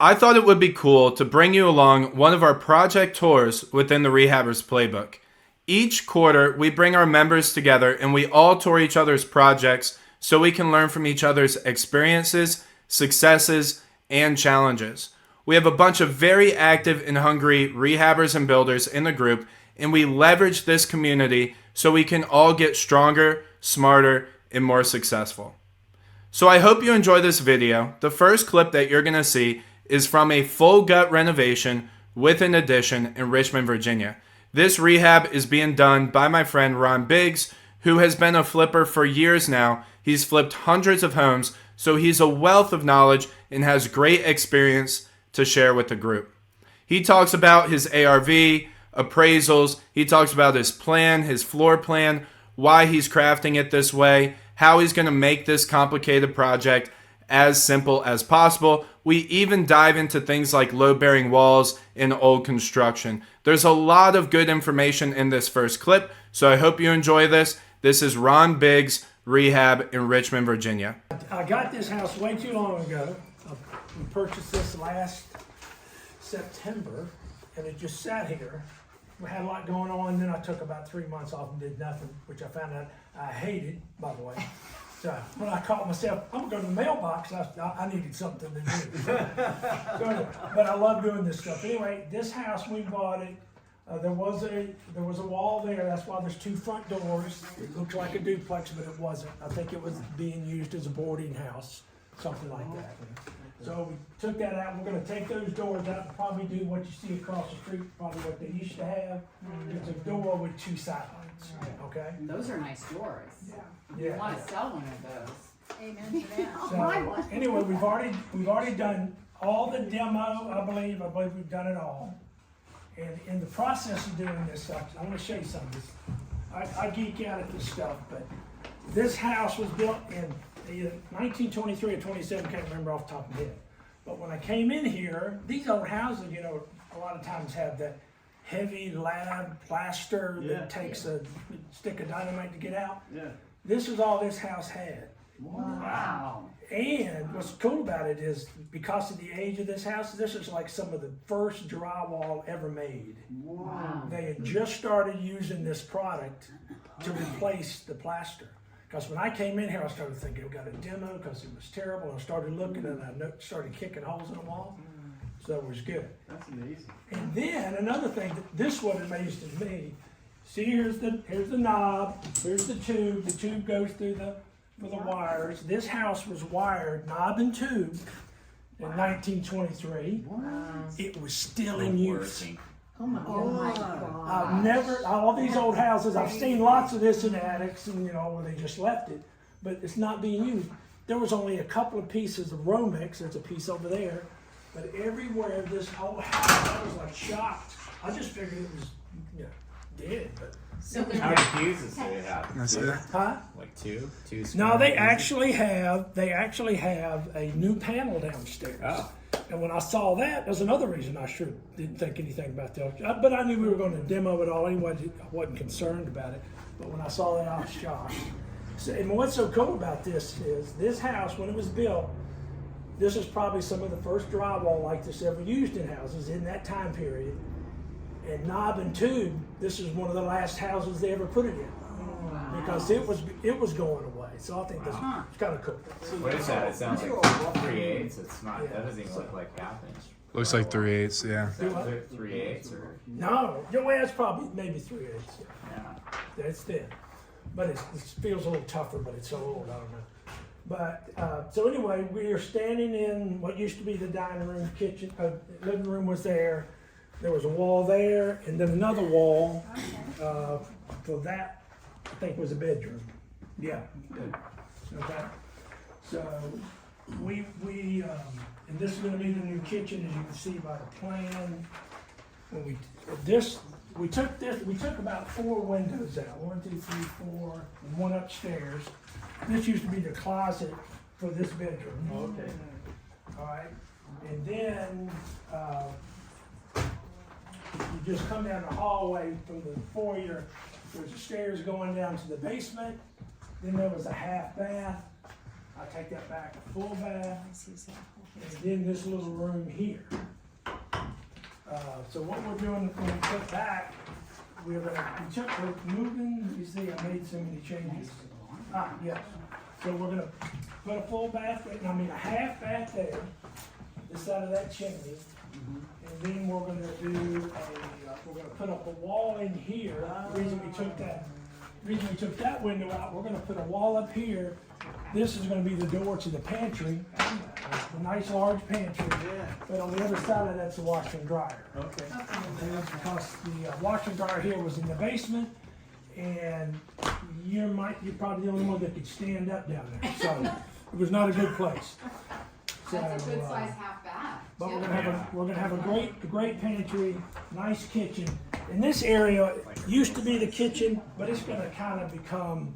I thought it would be cool to bring you along one of our project tours within the Rehabber's Playbook. Each quarter, we bring our members together and we all tour each other's projects so we can learn from each other's experiences, successes, and challenges. We have a bunch of very active and hungry rehabbers and builders in the group, and we leverage this community so we can all get stronger, smarter, and more successful. So I hope you enjoy this video. The first clip that you're going to see is from a full gut renovation with an addition in Richmond, Virginia. This rehab is being done by my friend Ron Biggs, who has been a flipper for years now. He's flipped hundreds of homes, so he's a wealth of knowledge and has great experience to share with the group. He talks about his ARV, appraisals, he talks about his plan, his floor plan, why he's crafting it this way, how he's going to make this complicated project as simple as possible. We even dive into things like load-bearing walls in old construction. There's a lot of good information in this first clip, so I hope you enjoy this. This is Ron Biggs' rehab in Richmond, Virginia. I got this house way too long ago. We purchased this last September, and it just sat here. We had a lot going on, and then I took about 3 months off and did nothing, which I found out I hated, by the way. So when I caught myself, I'm gonna go to the mailbox, I needed something to do. But I love doing this stuff. Anyway, this house, we bought it. There was a wall there. That's why there's two front doors. It looked like a duplex, but it wasn't. I think it was being used as a boarding house, something like that. So we took that out. We're going to take those doors out and probably do what you see across the street, probably what they used to have. It's a door with two sidelines. Okay. Those are nice doors. Yeah. You want to sell one of those. Amen to that. So anyway, we've already done all the demo. I believe we've done it all. And in the process of doing this, I want to show you something. I geek out at this stuff, but this house was built in 1923 or 27, can't remember off the top of my head. But when I came in here, these old houses, a lot of times have that heavy lab plaster that takes a stick of dynamite to get out. Yeah. This is all this house had. Wow. And what's cool about it is because of the age of this house, this is like some of the first drywall ever made. Wow. They had just started using this product to replace the plaster. Because when I came in here, I started thinking we got a demo because it was terrible. I started looking and I started kicking holes in the wall. So it was good. That's amazing. And then another thing, this what amazed me. See, here's the knob, here's the tube. The tube goes through for the wires. This house was wired knob and tube in 1923. Wow. It was still in use. Oh my God. I've never, all these old houses, I've seen lots of this in attics and where they just left it, but it's not being used. There was only a couple of pieces of Romex, there's a piece over there, but everywhere this whole house, I was like shocked. I just figured it was, dead, but. So How many fuses do they have? Huh? Like two? Two No, square they fuses? actually have a new panel downstairs. Oh. And when I saw that, there's another reason I sure didn't think anything about that. But I knew we were going to demo it all anyway. I wasn't concerned about it. But when I saw that, I was shocked. So, and what's so cool about this is this house, when it was built, this is probably some of the first drywall like this ever used in houses in that time period. And knob and tube, this is one of the last houses they ever put it in. Because it was going away. So I think that's it's kind of cool. What is that? It sounds like 3/8. It's not. That doesn't even look like half inch. Looks like 3/8, yeah. Is that 3/8 or? No, well, it's probably maybe 3/8. Yeah. It's thin, but it feels a little tougher. But it's so old, I don't know. But so anyway, we are standing in what used to be the dining room, kitchen, living room was there. There was a wall there, and then another wall for that. I think was a bedroom. Yeah. Okay. So we and this is going to be the new kitchen, as you can see by the plan. When we took about 4 windows out. 1, 2, 3, 4, and one upstairs. This used to be the closet for this bedroom. Okay. All right. And then you just come down the hallway from the foyer. There's stairs going down to the basement. Then there was a half bath. I take that back, a full bath, and then this little room here. So what we're doing when we put back, we're moving, you see I made so many changes. Yes. So we're gonna put a full bath, a half bath there, this side of that chimney. And then we're gonna do we're gonna put up a wall in here. The reason we took that window out, we're gonna put a wall up here. This is gonna be the door to the pantry, a nice large pantry. But on the other side of that's the washer and dryer. Okay. And that's because the washer and dryer here was in the basement, and you're probably the only one that could stand up down there. So it was not a good place. That's a So, good size half bath. But too. we're gonna have a great pantry, nice kitchen. And this area used to be the kitchen, but it's gonna kind of become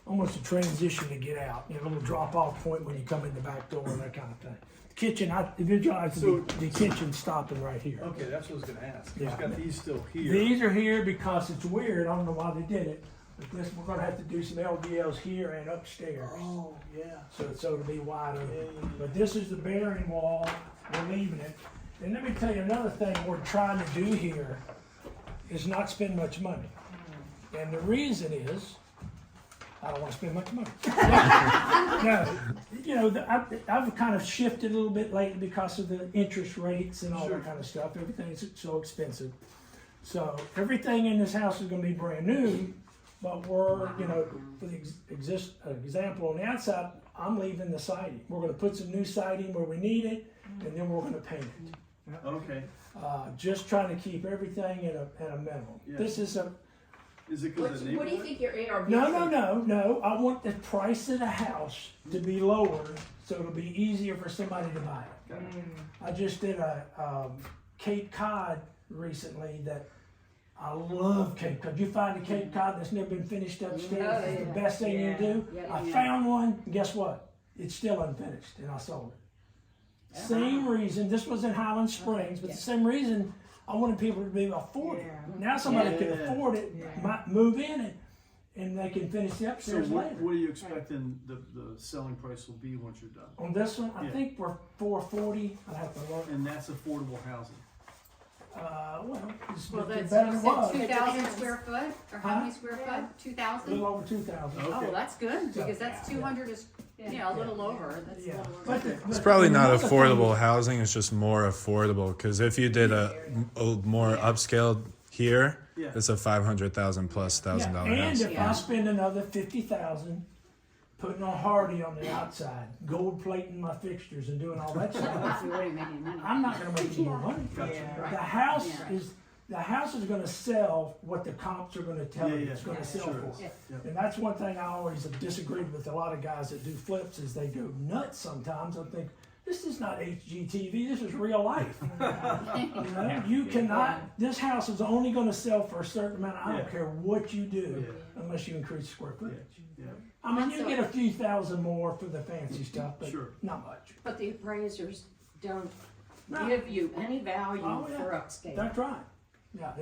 almost a transition to get out. A little drop off point when you come in the back door and that kind of thing. Kitchen, I visualize the kitchen stopping right here. Okay, that's what I was gonna ask. Yeah. You've got these still here. These are here because it's weird. I don't know why they did it. But we're gonna have to do some LDLs here and upstairs. Oh, yeah. So it'll be wider. Yeah. But this is the bearing wall, we're leaving it. And let me tell you another thing we're trying to do here is not spend much money. And the reason is, I don't wanna spend much money. No, I've kind of shifted a little bit lately because of the interest rates and all Sure. that kind of stuff. Everything's so expensive. So everything in this house is gonna be brand new. But we're, for the example on the outside, I'm leaving the siding. We're gonna put some new siding where we need it, and then we're gonna paint it. Okay. Just trying to keep everything at a minimum. Yeah. This is Is it because of the What do you neighborhood? think your ARV? no. I want the price of the house to be lower, so it'll be easier for somebody to buy it. Got it. I just did a Cape Cod recently that I love Cape Cod. You find a Cape Cod that's never been finished upstairs, it's the best thing you do. Yeah, I yeah. found one, and guess what? It's still unfinished, and I sold it. Same reason, this was in Highland Springs, but the same reason I wanted people to be able to afford it. Now somebody can afford it, might move in and they can finish the So upstairs what later. are you expecting the selling price will be once you're done? On this one, I Yeah. think we're 440. I'd have to look. And that's affordable housing. It's Well, better that's, than you it said was. 2,000 square foot, or how Huh? many square foot? A little 2,000? over 2,000. Okay. Oh, that's good, So, because that's 200 is, a little over, that's a Yeah. little But over. It's probably not another thing- affordable housing. It's just more affordable. Because if you did a more upscale here, Yeah. it's a $500,000 plus $1,000 and house. if I spend another 50,000 putting a Hardy on the outside, gold plating my fixtures and doing all that stuff, You already making money. I'm not gonna make any more money. Gotcha. Right. The house is gonna sell what the comps are gonna tell Yeah, you yeah. it's gonna sell Sure for. is. Yeah. Yep. And that's one thing I always have disagreed with a lot of guys that do flips is they go nuts sometimes. I think, this is not HGTV, this is real life. You cannot, this house is only gonna sell for a certain amount. I Yeah. don't care what you do Yeah. unless you increase square footage. Yeah. I mean, you Also- get a few thousand more for the fancy stuff, but Sure. not much. But the appraisers don't No. give you any value Oh, yeah. for upscale. That's right. Yeah,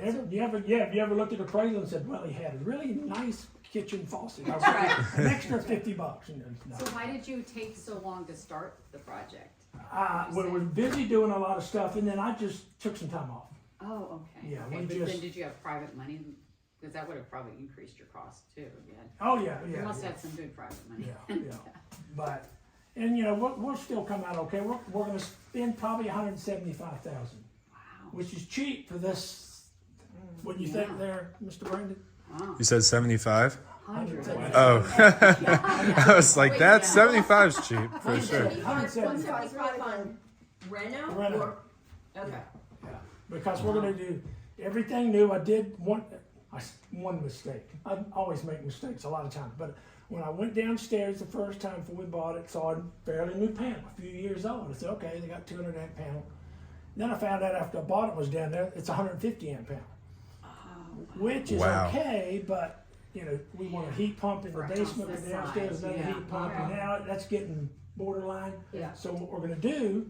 you ever looked at the appraisal and said, well, he had a really nice kitchen faucet. That's right. An extra $50. And no. So why did you take so long to start the project? We were busy doing a lot of stuff, and then I just took some time off. Oh, okay. Yeah, Okay, we but just- then did you have private money? Because that would have probably increased your cost too, again. Oh, yeah. You must have some good private money. Yeah. But, and we'll still come out okay. We're gonna spend probably 175,000, Wow, which is cheap for this. What do you think there, Mr. Brandon? wow. You said 75? 175. Oh, I was like, that's 75 is cheap for sure. 175 on reno? Reno. Or- Okay. Yeah, because we're gonna do everything new. I did one mistake. I always make mistakes a lot of times, but when I went downstairs the first time before we bought it, saw a fairly new panel, a few years old. I said, okay, they got 200 amp panel. Then I found out after I bought it was down there, it's 150 amp panel, which is Wow. okay, but we want a heat pump in the For a house basement, this and downstairs size, another yeah. heat pump, and now that's getting borderline. Yeah. So what we're gonna do,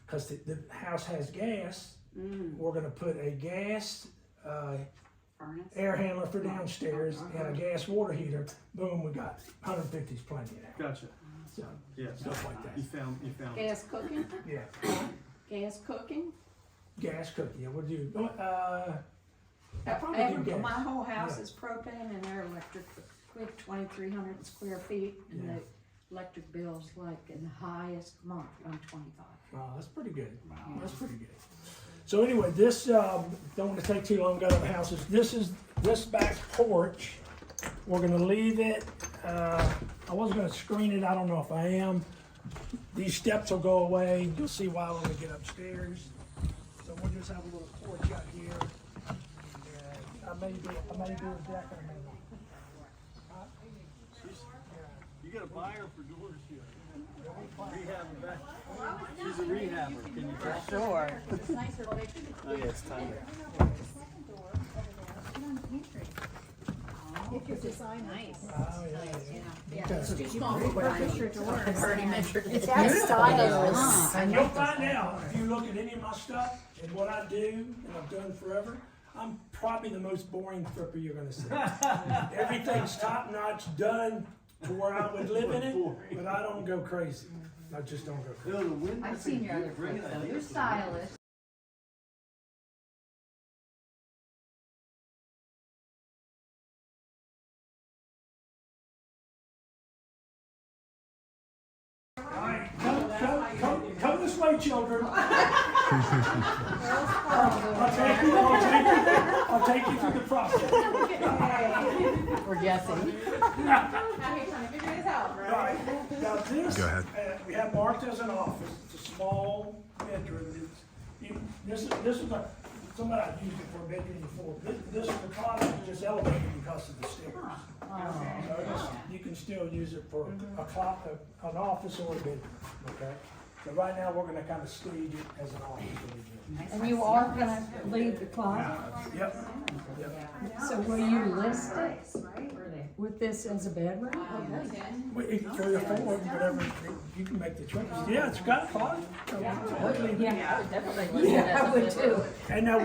because the house has gas, we're gonna put a gas Furnace? air handler for downstairs and a gas water heater. Boom, we got 150's plenty now. Gotcha. So, Yeah, stuff like that. you found Gas cooking, Yeah, gas cooking. gas cooking, yeah, we'll do, I probably do gas. My whole house Yeah. is propane and they're electric, we have 2,300 square feet and Yeah. the electric bill's like in the highest month, 125. Wow, that's pretty good. That's pretty good. So anyway, this, don't want to take too long to go to the houses. This back porch, we're gonna leave it, I was gonna screen it, I don't know if I am. These steps will go away, you'll see why when we get upstairs. So we'll just have a little porch out here. And, I may do a deck, I may not. You got a buyer for doors here. Rehab back. She's a rehabber. Can you tell? Sure. Oh yeah, it's time. If your design Nice. Oh, yeah, yeah. Okay. It's too small for what I need. I've already measured it. It's stylish. And you'll find out, if you look at any of my stuff and what I do, and I've done forever, I'm probably the most boring flipper you're gonna see. Everything's top notch, done to where I would live in it, but I don't go crazy. I just don't go crazy. No, the wind. I've seen your other flips though, you're stylish. All right, come this way, children. I'll take you through the process. We're guessing. All right, now this, Go ahead. we have marked as an office, it's a small bedroom. This is somebody I've used it for a bedroom before. This is the closet is just elevated because of the stairs. So you can still use it for an office or a bedroom, okay? So right now, we're gonna kind of stage it as an office or a bedroom. And you are gonna leave the closet, Yep. so will you list it with this as a bedroom? Well, if 3 or 4, whatever, you can make the choice. Yeah, it's got a closet. So we'll leave it. I would definitely list it Yeah, as I a would bedroom. too. And now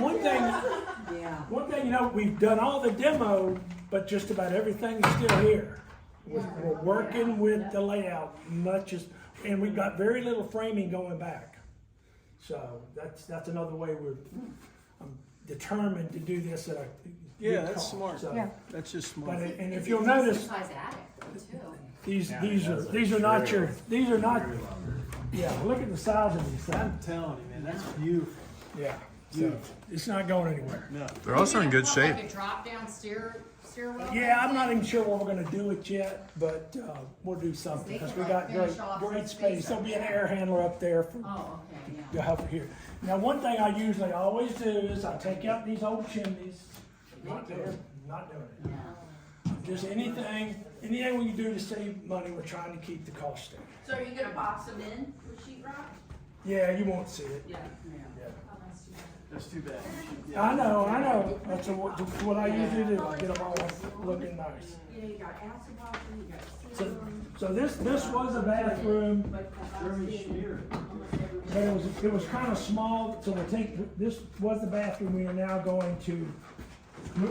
one thing, we've done all the demo, but just about everything is still here. We're working with the layout much as, and we've got very little framing going back. So that's another way I'm determined to do this at a Yeah, good that's cost. smart. So, Yeah. That's just but smart. and if you'll notice, Size attic though too. these are not yeah, look at the size of these I'm things. telling you, man, that's beautiful. Yeah, so it's not going anywhere. No. They're also in good shape. Like a drop down stairwell. Yeah, I'm not even sure where we're gonna do it yet, but we'll do something, because we got great space. There'll be an air handler up there for Oh, okay, yeah. the help here. Now, one thing I usually always do is I take out these old chimneys, not doing it. Just anything we can do to save money, we're trying to keep the cost down. So are you gonna box them in with sheet rock? Yeah, you won't see it. Yeah. That's too bad. I know, that's what I usually do, I get them all looking nice. Yeah, you got acid washing, you got So this was a bathroom, Jeremy Schmier. but it was kind of small, so this was the bathroom, we are now going to,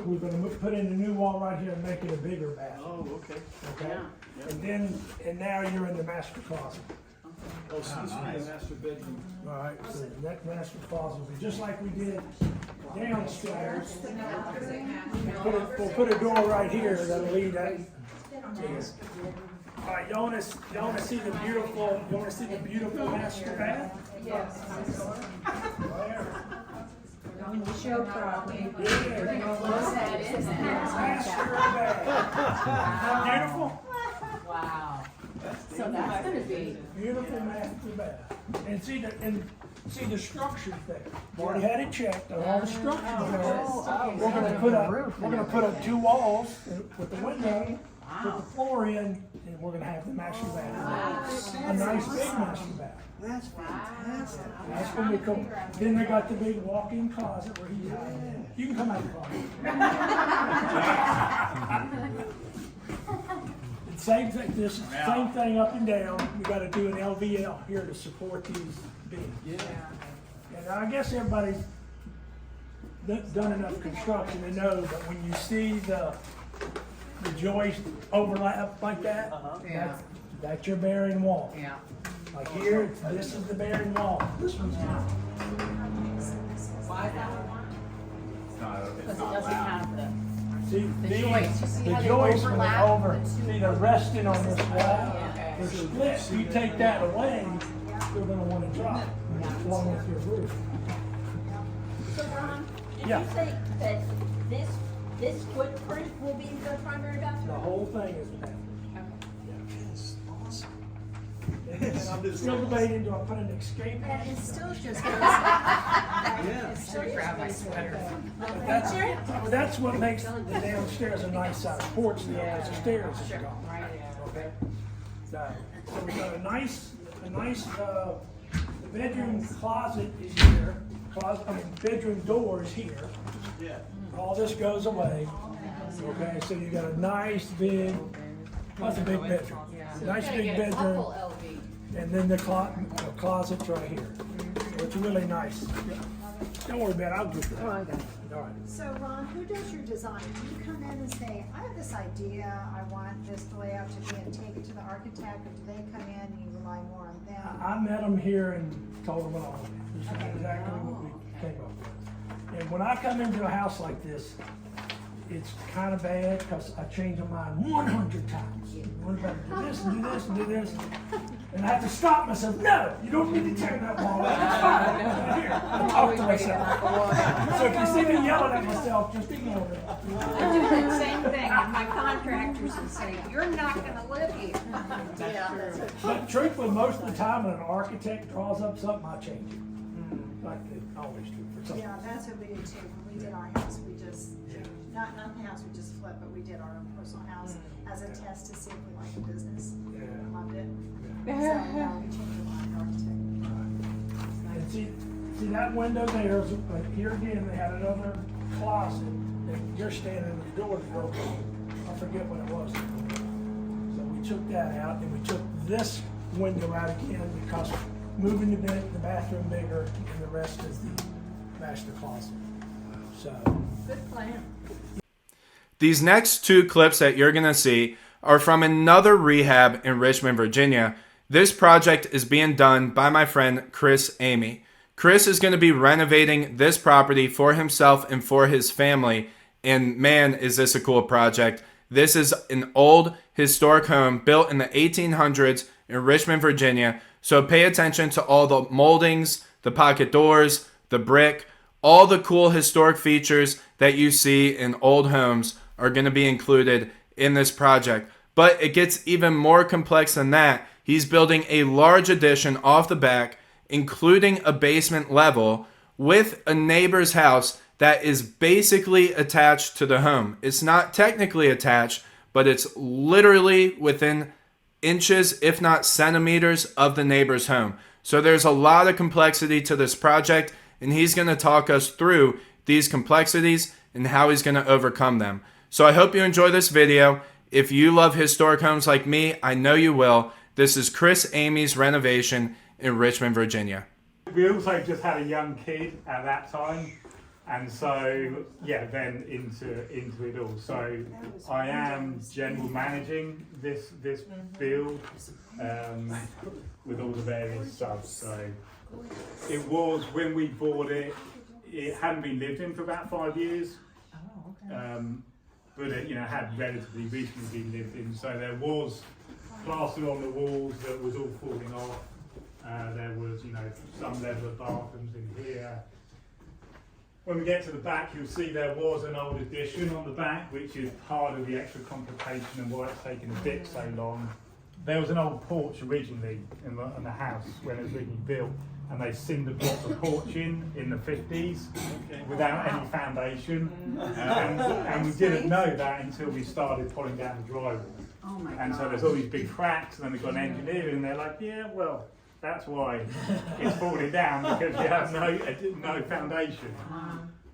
we're gonna put in a new wall right here and make it a bigger bathroom, Oh, okay. okay? And now you're in the master closet. Oh, so this will be a master bedroom. All right, so that master closet will be just like we did downstairs. We'll put a door right here that'll lead that. All right, y'all wanna see the beautiful master bath? Yes. There. When you show property. Yeah. Close that in then. Master bath. Beautiful? Wow. So that's gonna be, Beautiful master bath. And see the structure thing. We already had it checked, on all the structures there. We're gonna put up 2 walls with the window, put the floor in, and we're gonna have the master bath. A nice big master bath. That's fantastic. That's gonna be cool. Then they got the big walk-in closet where he's hiding. You can come out of the closet. Same thing, same thing up and down. We gotta do an LVL here to support these beams. Yeah. And I guess everybody's done enough construction to know that when you see the joist overlap like that, That's your bearing wall. Yeah. Like here, this is the bearing wall. This one's not. Why that one? It's not, it's Because it not doesn't loud. have the, See, The these, joists, you see the how they joists when overlap? they're over, The two- see they're resting on this wall. Okay. They're split. So you take that away, you're gonna wanna drop along with your roof. So Ron, did Yeah. you say that this footprint will be the primary The bathroom? whole thing is bathroom. And I'm still debating, do I put an escape? And it still just goes. Yeah. still grab my sweater. That's what makes the downstairs a nice size porch, the upstairs is gone. Okay? So we got a nice, the bedroom closet is here, bedroom door is here. Yeah. All this goes away. Okay, so you got a nice big, that's a big bedroom. Nice big bedroom, and then the closet's right here. So it's really nice. Don't worry about it, I'll get that. Oh, I got it. All right. So Ron, who does your design? Do you come in and say, I have this idea, I want this layout to be, and take it to the architect, or do they come in and you rely more on them? I met them here and told them what I wanted. This is exactly what we came up with. And when I come into a house like this, it's kind of bad because I change my mind 100 times. What about do this and do this and do this? And I have to stop myself. No, you don't need to tear that wall out. It's fine. Here, I'm talking to myself. So if you see me yelling at myself, just ignore it. I do the same thing, and my contractors will say, you're not gonna live here. But truthfully, most of the time when an architect draws up something, I change it. Like they always do for something. Yeah, that's what we did too. When we did our house, we just, not the house we just flipped, but we did our own personal house as a test to see if we liked the business. Yeah. Loved it. So now we changed the line architect. And see that window there, is, like here again, they had another closet, and you're standing in the door to go, I forget what it was. So we took that out, and we took this window out again, because moving the bathroom bigger, and the rest is the master closet. So, Good plan. These next two clips that you're going to see are from another rehab in Richmond, Virginia. This project is being done by my friend Chris Amey. Chris is going to be renovating this property for himself and for his family. And man, is this a cool project. This is an old historic home built in the 1800s in Richmond, Virginia. So pay attention to all the moldings, the pocket doors, the brick, all the cool historic features that you see in old homes are going to be included in this project. But it gets even more complex than that. He's building a large addition off the back, including a basement level with a neighbor's house that is basically attached to the home. It's not technically attached, but it's literally within inches, if not centimeters, of the neighbor's home. So there's a lot of complexity to this project, and he's going to talk us through these complexities and how he's going to overcome them. So I hope you enjoy this video. If you love historic homes like me, I know you will. This is Chris Amey's renovation in Richmond, Virginia. We also just had a young kid at that time, and so then into it all. So I am general managing this build with all the various subs. So it was, when we bought it, it hadn't been lived in for about 5 years. But it had relatively recently been lived in. So there was plaster on the walls that was all falling off. There was, some level of bathrooms in here. When we get to the back, you'll see there was an old addition on the back, which is part of the extra complication and why it's taken a bit so long. There was an old porch originally in the house when it was originally built, and they cinder blocked the porch in the 50s without any foundation. And we didn't know that until we started pulling down the drywall. Oh my And so there's all these big cracks, and then we've got an engineer, and they're like, yeah, well, that's why it's falling down, because you have no foundation.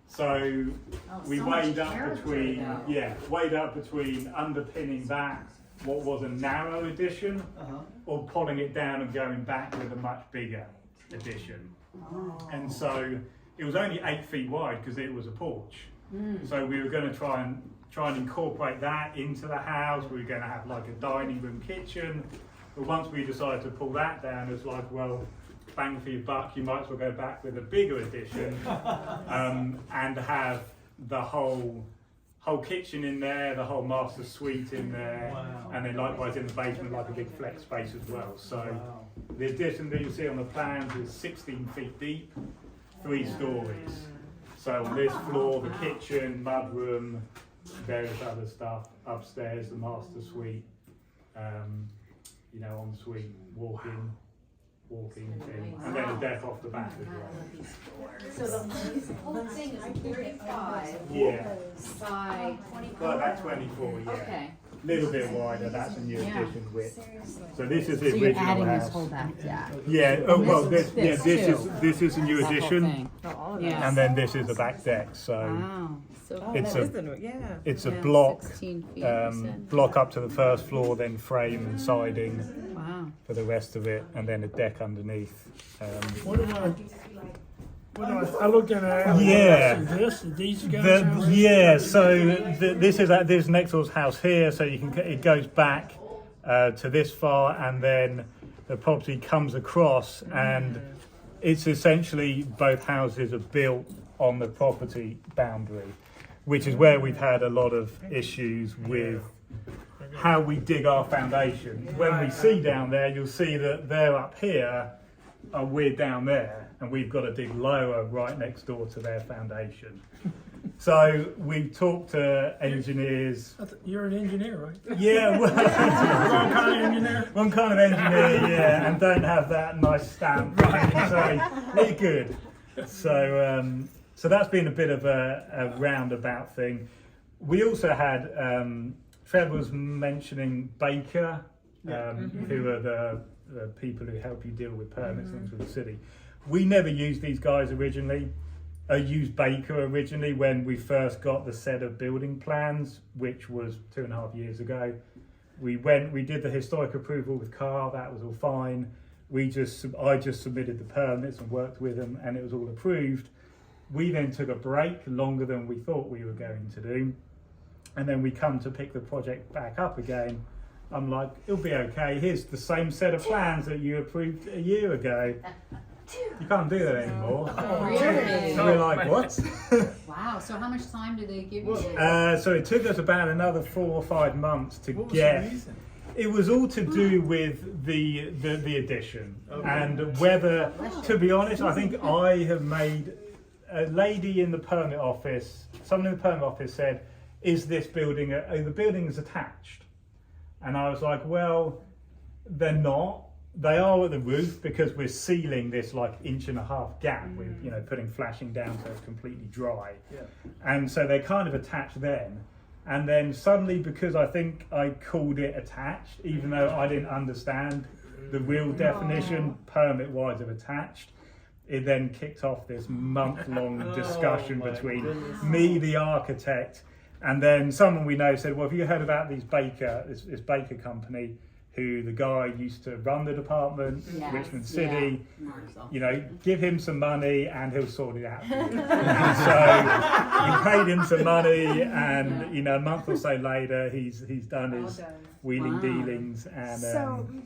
So we weighed up between underpinning that, what was a narrow addition, or pulling it down and going back with a much bigger addition. And so it was only 8 feet wide because it was a porch. So we were going to try and incorporate that into the house. We were going to have like a dining room kitchen, But once we decided to pull that down, it's like, well, bang for your buck, you might as well go back with a bigger addition and have the whole kitchen in there, the whole master suite in there, Wow. and then likewise in the basement, like a big flex space as well. So the addition that you see on the plans is 16 feet deep, 3 stories. So on this floor, the kitchen, mudroom, various other stuff. Upstairs, the master suite, you know, ensuite, walk-in thing, and then a deck off the back as well. So the whole thing is 35 Yeah, by 24? well, that's 24, yeah. Okay. Little bit wider, that's a new Yeah. addition width. Seriously. So this is the So you're original adding house. this whole back deck? Yeah, oh well, This this is a new That whole addition, thing. Yeah. and then this is the back deck. So Wow. So it's a yeah, block, 16 feet, you said? block up to the first floor, then frame and siding Wow. for the rest of it, and then a deck underneath. I looked at it. Yeah. These guys. This is this next door's house here. So it goes back to this far, and then the property comes across, and it's essentially both houses are built on the property boundary, which is where we've had a lot of issues with how we dig our foundation. When we see down there, you'll see that they're up here and we're down there, and we've got to dig lower right next door to their foundation. So we talked to engineers. You're an engineer, right? Yeah, well, Wrong kind of engineer. one kind of engineer, yeah, and don't have that nice stamp. So we're good. So that's been a bit of a roundabout thing. We also had Trevor was mentioning Baker, who are the people who help you deal with permits and things with the city. We never used these guys originally. I used Baker originally when we first got the set of building plans, which was 2.5 years ago. We did the historic approval with Carl, that was all fine. I just submitted the permits and worked with them, and it was all approved. We then took a break longer than we thought we were going to do. And then we come to pick the project back up again. I'm like, it'll be okay. Here's the same set of plans that you approved a year ago. You can't do that anymore. Really? So we're like, what? Wow. So how much time did they give you? So it took us about another 4 or 5 months to get. It was all to do with the addition and whether, to be honest, I think I have made a lady in the permit office. Someone in the permit office said, "Is this building the building is attached?" And I was like, "Well, they're not. They are at the roof because we're sealing this like 1.5 inch gap with putting flashing down so it's completely dry. Yeah. And so they're kind of attached then. And then suddenly, because I think I called it attached, even though I didn't understand the real definition permit-wise of attached, it then kicked off this month-long discussion between me, the architect, and then someone we know said, "Well, have you heard about this Baker company, who the guy used to run the department, Yes, Richmond City, yeah. Give him some money and he'll sort it out for you." And so we paid him some money, and a month or so later, he's done his wheeling dealings. And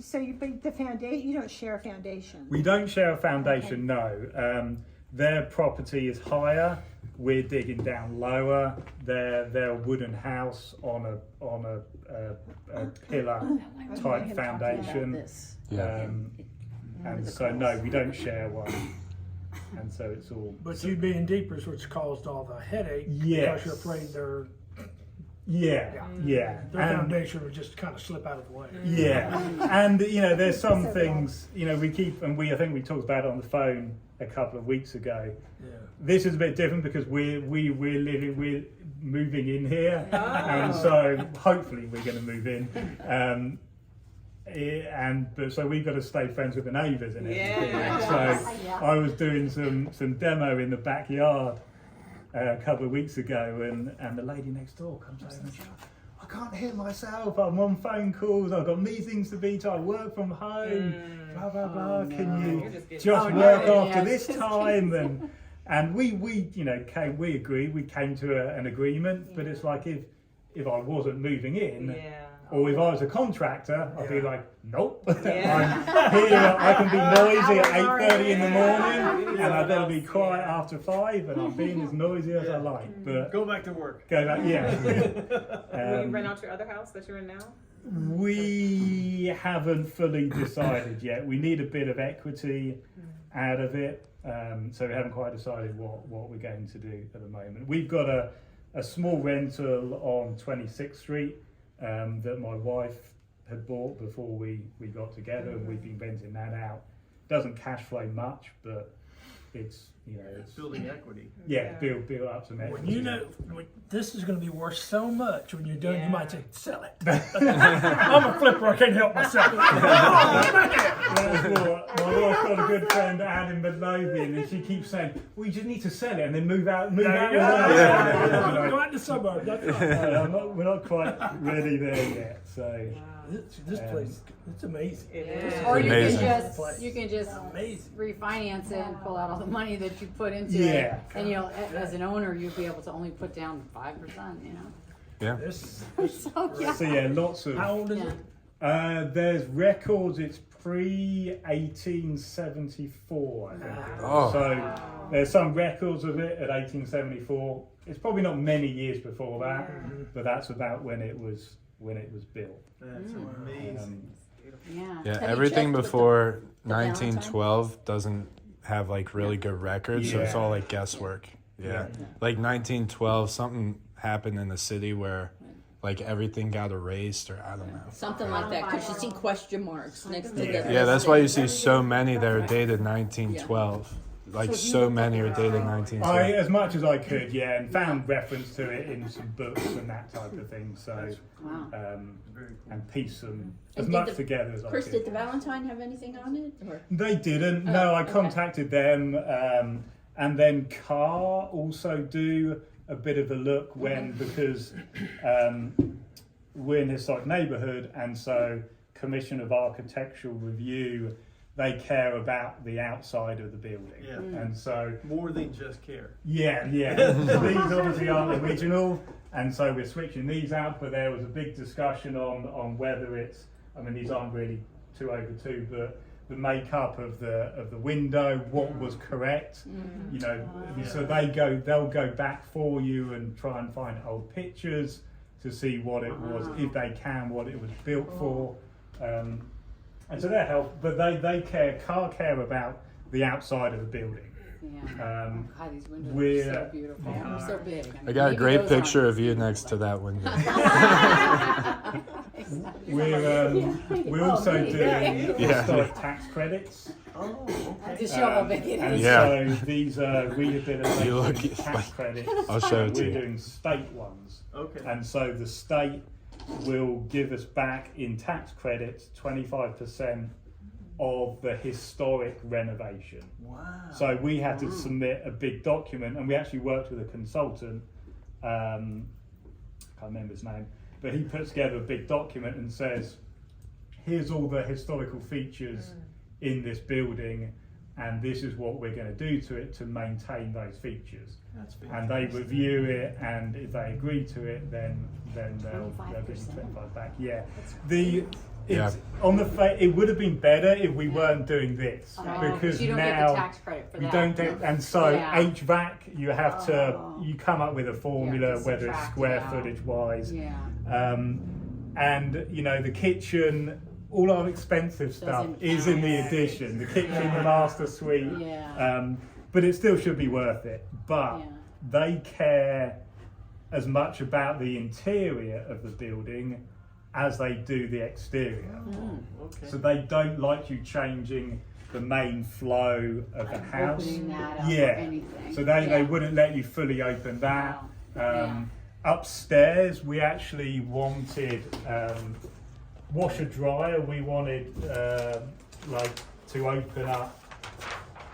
So you build the foundation. You don't share a foundation. we don't share a foundation, no. Their property is higher. We're digging down lower. They're a wooden house on a pillar type foundation. And so no, we don't share one. And so it's all. But you being deeper is what's caused all the headache. Yes. Because you're afraid their Yeah. foundation would just kind of slip out of the way. Yeah, and there's some things we keep, and I think we talked about it on the phone a couple of weeks ago. Yeah. This is a bit different because we're moving in here, and so hopefully we're going to move in. But so we've got to stay friends with the neighbours and everything. So I was doing some demo in the backyard a couple of weeks ago, and the lady next door comes over and she's like, "I can't hear myself. I'm on phone calls. I've got meetings to be to. I work from home. Blah blah blah. Can you just work after this time?" And we agreed. We came to an agreement. But it's like if I wasn't moving in, Or if I was a contractor, I'd be like, nope. Yeah. I'm here, I can be noisy at 8:30 in the morning, and I better be quiet after 5, and I'm being as noisy as I like. But Go back to work. go back, yeah. Will you rent out your other house that you're in now? We haven't fully decided yet. We need a bit of equity out of it, so we haven't quite decided what we're going to do at the moment. We've got a small rental on 26th Street that my wife had bought before we got together, and we've been renting that out. Doesn't cash flow much, but it's Building equity. build up some equity. When you know, this is gonna be worth so much when you're done, you might say, sell it. I'm a flipper, I can't help myself. That's what my wife's got a good friend out in Midlothian, and she keeps saying, well, you just need to sell it and then move out. Go out to the suburbs, that's right. We're not quite ready there yet, so. This place, it's amazing. It is. Or you Amazing. can just Amazing. refinance it and pull out all the money that you put into Yeah. it. And as an owner, you'll be able to only put down 5%, Yeah. This, So, yeah. So yeah, lots of. how old is it? There's records. It's pre-1874, I think. Oh. So there's some records of it at 1874. It's probably not many years before that, but that's about when it was built. That's amazing. Yeah. Yeah, Have you everything checked with before the Valentine? 1912 doesn't have like really good records, so it's Yeah. all like guesswork. Yeah. Like 1912, something happened in the city where like everything got erased, or I don't know. Something like that, because you see question marks next to the. Yeah, that's why you see so many that are dated 1912. Like so many are dated 1912. As much as I could, and found reference to it in some books and that type of thing. So, Wow. and pieced them as And did much the- together as I Chris, could. did the Valentine have anything on it? Or? They didn't. No, I okay. contacted them, and then Carr also do a bit of a look because we're in a historic neighbourhood, and so Commission of Architectural Review, they care about the outside of the building, and so More than just care. these obviously aren't original, and so we're switching these out. But there was a big discussion on whether it's. I mean, these aren't really 2/2, but the makeup of the window, what was correct, so they'll go back for you and try and find old pictures to see what it was, if they can, what it was built for, and so that helps. But they care about the outside of the building. Yeah. God, these windows we're- are so beautiful. They're so big. I I got a maybe great those picture aren't. of you next to that window. We're also doing Yeah. historic tax credits. Oh, okay. To show how big it And is. Yeah. so these are rehabilitation You look tax like- credits. I'll show it to We're you. doing state ones. Okay. And so the state will give us back in tax credits 25% of the historic renovation. Wow. So we had to submit a big document, and we actually worked with a consultant, I can't remember his name, but he puts together a big document and says, here's all the historical features in this building, and this is what we're going to do to it to maintain those features. That's And they review it, and if they agree to it, then they'll give you 25 back. Yeah, it would have been better if we weren't doing this, because you don't now get the tax credit for we that. don't get, and so Yeah. HVAC you have to you come up with a formula, to whether it's subtract square it out. footage wise, Yeah. and the kitchen. All our expensive stuff Doesn't is in the count. addition. The kitchen, the master suite, Yeah. but it still should be worth it. But Yeah. they care as much about the interior of the building as they do the exterior. Okay. So they don't like you changing the main flow of the house. Opening that up or Yeah. anything. So they Yeah. wouldn't let you fully open that. Wow. Upstairs, we actually wanted washer dryer. We wanted to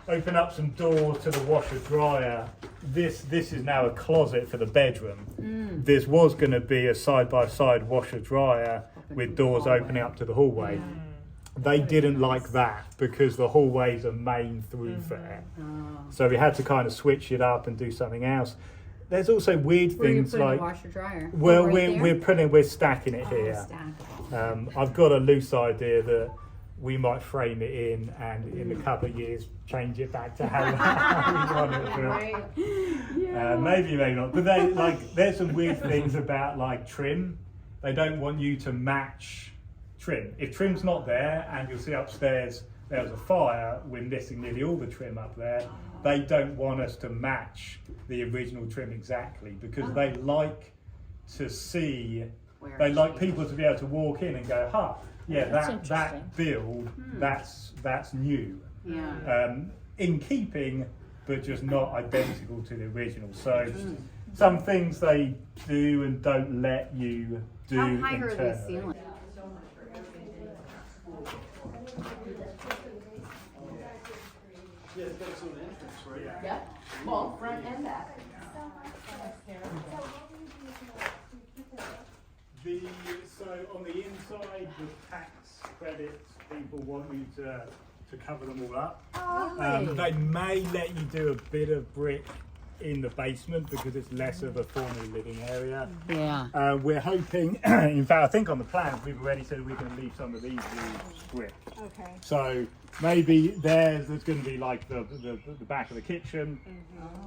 open up some doors to the washer dryer. This is now a closet for the bedroom. This was going to be a side-by-side washer dryer with doors opening up to the hallway. They didn't like that because the hallway's a main thoroughfare. So we had to kind of switch it up and do something else. there's also weird Where you things put in the like, washer dryer? well, Right we're stacking it there? here. Stackable. I've got a loose idea that we might frame it in and in a couple of years change it back to how we want it. Right. Maybe not. But there's some weird things about like trim. They don't want you to match trim. If trim's not there, and you'll see upstairs there was a fire, we're missing nearly all the trim up there. They don't want us to match the original trim exactly because they like to see. They like people to be able to walk in and go, "Ha, yeah, that build, that's new." Yeah. In keeping, but just not identical to the original. So some things they do and don't let you do. How high are internally. these ceilings? Yeah, that's an entrance, right? Yeah, well, front and back. So on the inside, the tax credits, people want you to cover them all up. They may let you do a bit of brick in the basement because it's less of a formal living area. Yeah. We're hoping, in fact, I think on the plans we've already said we're going to leave some of these roofs brick. Okay. So maybe there's going to be like the back of the kitchen.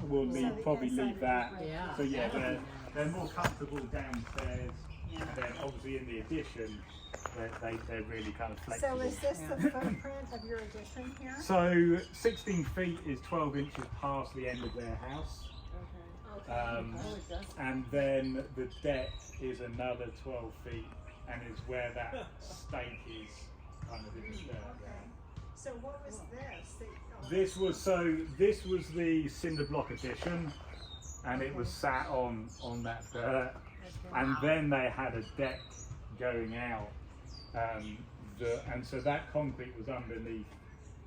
We'll probably leave that. Yeah. So yeah, they're more comfortable downstairs. And then obviously in the addition, they're really kind of flexible. So is this the footprint of your addition here? So 16 feet is 12 inches past the end of their house. And then the deck is another 12 feet and is where that stake is kind of in the dirt. So what was this? This was the cinder block addition, and it was sat on that dirt. And then they had a deck going out, and so that concrete was underneath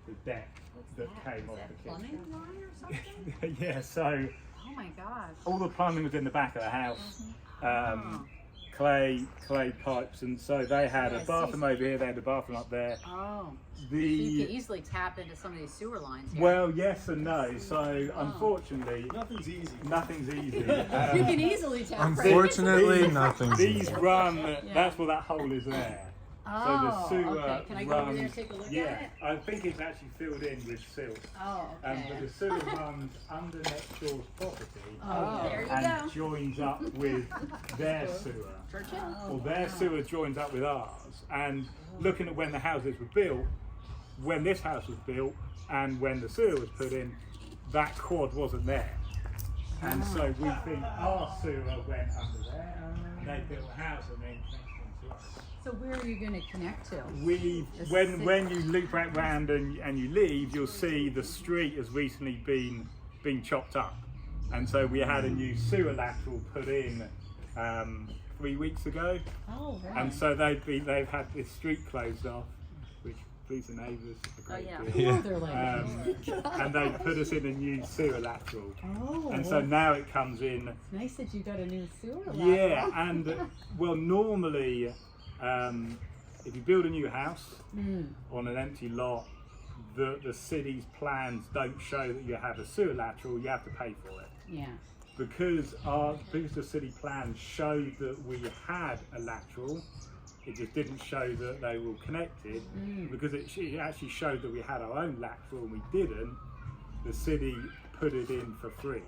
the deck that came off the kitchen. Plumbing line or something? Yeah, so Oh my gosh. all the plumbing was in the back of the house, clay pipes, and so they had a bathroom over here, they had a bathroom up there. Oh. You could easily tap into some of these sewer lines here. Well, yes and no. So unfortunately, Nothing's easy. nothing's easy. You can easily tap right into Unfortunately, nothing's These easy. run. That's what that hole is there. Oh, So the sewer okay. Can I go over there and take a look at it? I think it's actually filled in with silt. Oh, okay. But the sewer runs under next door's property Oh, there you and go. joins up with their sewer. Churchill. Or their sewer joins up with ours. And looking at when the houses were built, when this house was built and when the sewer was put in, that quad wasn't there. And so we think our sewer went under there, and they built a house and then connected to us. So where are you going to connect to? When you loop back round and you leave, you'll see the street has recently been chopped up, and so we had a new sewer lateral put in 3 weeks ago, and so they've had this street closed off, which pleased the neighbours a great deal. They're like, And they put us in a new sewer lateral, oh, and so now it comes in. it's nice that you got a new sewer lateral. Yeah, and well, normally, if you build a new house on an empty lot, the city's plans don't show that you have a sewer lateral. You have to pay for it. Yeah. Because the city plans showed that we had a lateral, it just didn't show that they were connected. Because it actually showed that we had our own lateral and we didn't. The city put it in for free.